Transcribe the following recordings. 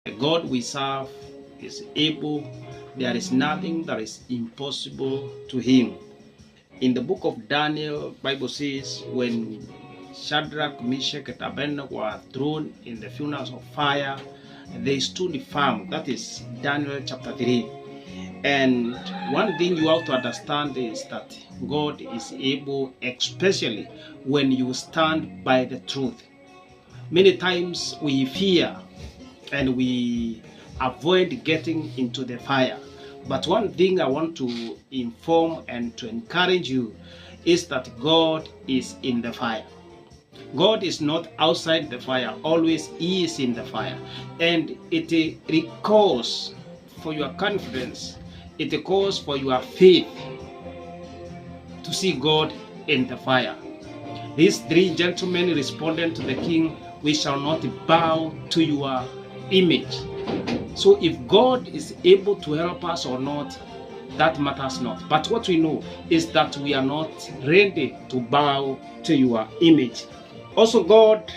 The God we serve is able. There is nothing that is impossible to him. In the book of Daniel, Bible says when Shadrach, Meshach, and Abednego were thrown in the furnace of fire, they stood firm. That is Daniel chapter 3. And one thing you have to understand is that God is able, especially when you stand by the truth. Many times we fear and we avoid getting into the fire. But one thing I want to inform and to encourage you is that God is in the fire. God is not outside the fire, always He is in the fire. And it recalls for your confidence, it calls for your faith to see God in the fire. These three gentlemen responded to the king, "We shall not bow to your image." So if God is able to help us or not, that matters not. But what we know is that we are not ready to bow to your image. Also, God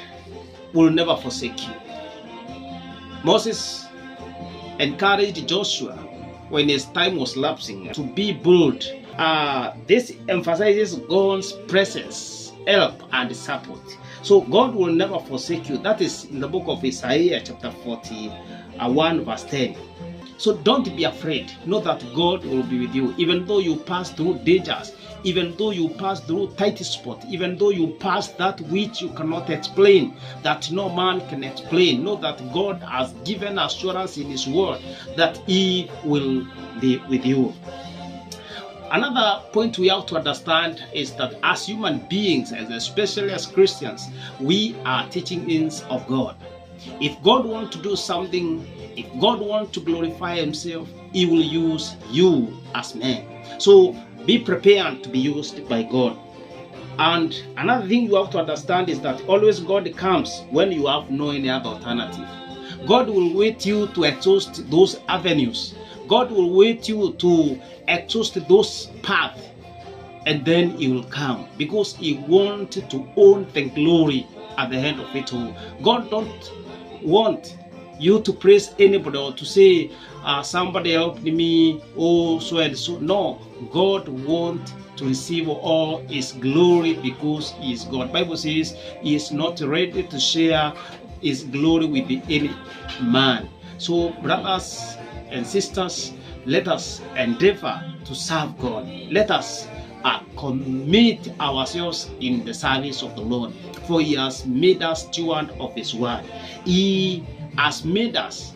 will never forsake you. Moses encouraged Joshua when his time was lapsing to be bold. This emphasizes God's presence, help, and support. So God will never forsake you. That is in the book of Isaiah chapter 41 verse 10. So don't be afraid. Know that God will be with you. Even though you pass through dangers, even though you pass through tight spot, even though you pass that which you cannot explain, that no man can explain, know that God has given assurance in His word that He will be with you. Another point we have to understand is that as human beings, and especially as Christians, we are teachings of God. If God wants to do something, if God wants to glorify Himself, He will use you as man. So be prepared to be used by God. And another thing you have to understand is that always God comes when you have no any other alternative. God will wait you to exhaust those avenues. God will wait you to exhaust those paths, and then He will come because He wants to own the glory at the end of it all. God don't want you to praise anybody or to say somebody helped me, oh so and so. No, God wants to receive all His glory because He is God. Bible says He is not ready to share His glory with any man. So brothers and sisters, let us endeavor to serve God. Let us commit ourselves in the service of the Lord, for He has made us steward of His word. He has made us